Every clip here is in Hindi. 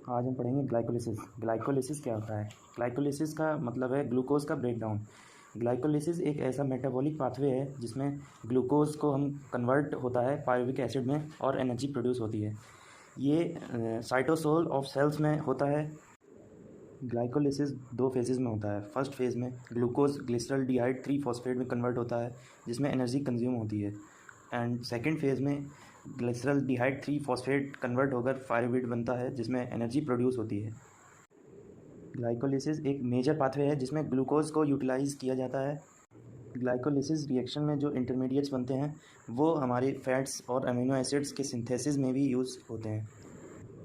आज हम पढ़ेंगे ग्लाइकोलिसिस। ग्लाइकोलिसिस क्या होता है? ग्लाइकोलिसिस का मतलब है ग्लूकोज का ब्रेकडाउन। ग्लाइकोलिसिस एक ऐसा मेटाबॉलिक पाथवे है जिसमें ग्लूकोज को हम कन्वर्ट होता है पायरुविक एसिड में और एनर्जी प्रोड्यूस होती है। ये साइटोसोल ऑफ सेल्स में होता है। ग्लाइकोलिसिस दो फेजेस में होता है। फर्स्ट फेज़ में ग्लूकोज ग्लिसरॉल्डिहाइड 3 फॉस्फेट में कन्वर्ट होता है जिसमें एनर्जी कंज्यूम होती है। एंड सेकेंड फेज़ में ग्लिसरॉल्डिहाइड 3 फॉस्फेट कन्वर्ट होकर पायरुवेट बनता है जिसमें एनर्जी प्रोड्यूस होती है। ग्लाइकोलिसिस एक मेजर पाथवे है जिसमें ग्लूकोज को यूटिलाइज किया जाता है। ग्लाइकोलिसिस रिएक्शन में जो इंटरमीडिएट्स बनते हैं वो हमारे फैट्स और अमीनो एसिड्स के सिंथेसिस में भी यूज़ होते हैं।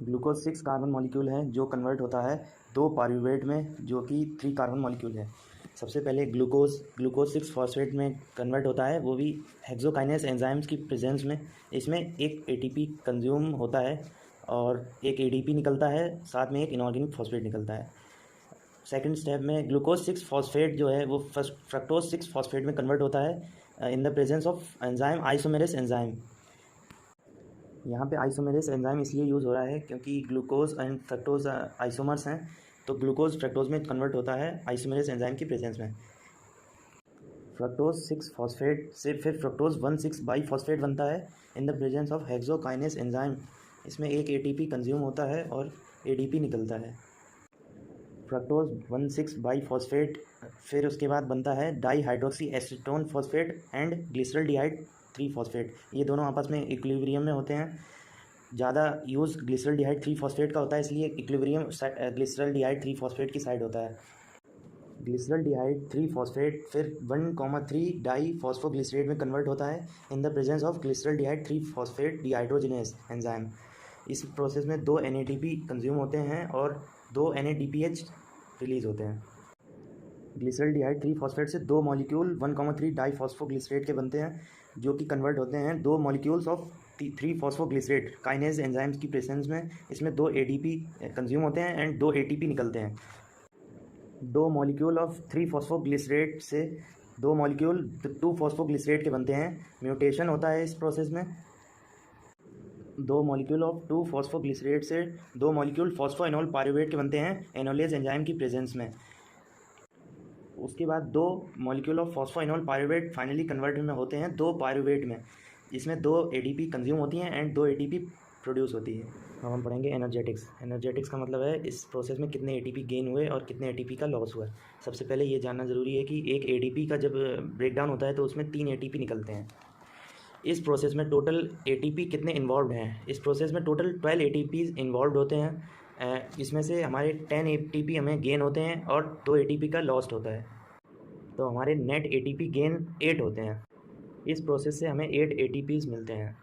ग्लूकोज 6 कार्बन मॉलिक्यूल है जो कन्वर्ट होता है 2 पायरुवेट में जो कि 3 कार्बन मॉलिक्यूल है। सबसे पहले ग्लूकोज 6 फॉस्फेट में कन्वर्ट होता है, वो भी हेक्सोकाइनेस एंजाइम्स की प्रेजेंस में। इसमें एक एटीपी कंज्यूम होता है और एक एडीपी निकलता है, साथ में एक इनऑर्गेनिक फॉस्फेट निकलता है। सेकंड स्टेप में ग्लूकोज 6 फॉस्फेट जो है वो फ्रक्टोज 6 फॉस्फेट में कन्वर्ट होता है in the presence of enzyme isomerase enzyme. यहाँ पे आइसोमेरेस एंजाइम इसलिए यूज़ हो रहा है क्योंकि ग्लूकोज एंड फ्रक्टोज आइसोमर्स हैं, तो ग्लूकोज फ्रक्टोज में कन्वर्ट होता है आइसोमेरेस एंजाइम की प्रेजेंस में। फ्रक्टोज 6 फॉस्फेट से फिर फ्रक्टोज 1,6 बाई फॉस्फेट बनता है in the presence of hexokinase enzyme. इसमें एक एटीपी कंज्यूम होता है और एडीपी निकलता है। फ्रक्टोज 1,6 बाई फॉस्फेट फिर उसके बाद बनता है di hydroxy acetone phosphate and glyceraldehyde 3 phosphate. ये दोनों आपस में इक्विलिब्रियम में होते हैं। ज़्यादा यूज़ ग्लिसरॉल्डिहाइड 3 फॉस्फेट का होता है, इसलिए इक्विलिब्रियम ग्लिसरॉल्डिहाइड 3 फॉस्फेट की साइड होता है। ग्लिसरॉल्डिहाइड 3 फॉस्फेट फिर 1,3 डाई फॉस्फोग्लिसरेट में कन्वर्ट होता है in the presence of glyceraldehyde 3 phosphate dehydrogenase enzyme. इस प्रोसेस में 2 NADP कंज्यूम होते हैं और 2 NADPH रिलीज होते हैं। ग्लिसरॉल्डिहाइड 3 फॉस्फेट से 2 मॉलिक्यूल 1,3 डाई फॉस्फोग्लिसरेट के बनते हैं जो कि कन्वर्ट होते हैं 2 molecules of 3 phosphoglycerate kinase enzymes की प्रेजेंस में। इसमें 2 ADP कंज्यूम होते हैं एंड 2 ATP निकलते हैं। 2 मॉलिक्यूल ऑफ 3 फॉस्फोग्लिसरेट से 2 मॉलिक्यूल 2 फॉस्फोग्लिसरेट के बनते हैं। म्यूटेशन होता है इस प्रोसेस में। 2 मॉलिक्यूल ऑफ 2 फॉस्फोग्लिसरेट से 2 मॉलिक्यूल फॉस्फोएनोल पायरुवेट के बनते हैं एनोलेज एंजाइम की प्रेजेंस में। उसके बाद 2 molecule of phosphoenol pyruvate finally convert में होते हैं 2 पायरुवेट में। इसमें 2 ADP कंज्यूम होती हैं एंड 2 ATP प्रोड्यूस होती है। अब हम पढ़ेंगे एनर्जेटिक्स। एनर्जेटिक्स का मतलब है इस प्रोसेस में कितने ATP गेन हुए और कितने ATP का लॉस हुआ। सबसे पहले ये जानना ज़रूरी है कि एक ADP का जब ब्रेकडाउन होता है तो उसमें 3 ATP निकलते हैं। इस प्रोसेस में टोटल ATP कितने इन्वॉल्व हैं? इस प्रोसेस में टोटल 12 ATP इन्वॉल्व होते हैं। इसमें से हमारे 10 ATP हमें गेन होते हैं और 2 ATP का लॉस्ट होता है, तो हमारे नेट ATP गेन 8 होते हैं। इस प्रोसेस से हमें 8 ATPs मिलते हैं।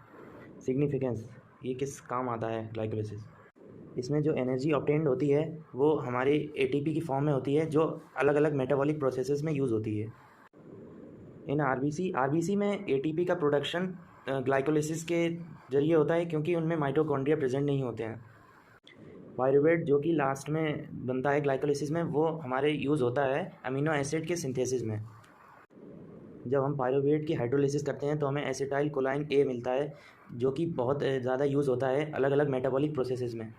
सिग्निफिकेंस, ये किस काम आता है ग्लाइकोलिसिस? इसमें जो एनर्जी ऑब्टेन्ड होती है वो हमारे ATP की फॉर्म में होती है जो अलग अलग मेटाबॉलिक प्रोसेसेस में यूज़ होती है। इन आरबीसी में ATP का प्रोडक्शन ग्लाइकोलिसिस के जरिए होता है क्योंकि उनमें माइटोकॉन्ड्रिया प्रेजेंट नहीं होते हैं। पायरुवेट जो कि लास्ट में बनता है ग्लाइकोलिसिस में, वो हमारे यूज़ होता है अमीनो एसिड के सिंथेसिस में। जब हम पायरुवेट की हाइड्रोलिसिस करते हैं तो हमें एसिटाइल कोलाइन A मिलता है जो कि बहुत ज़्यादा यूज़ होता है अलग अलग मेटाबॉलिक प्रोसेसेस में।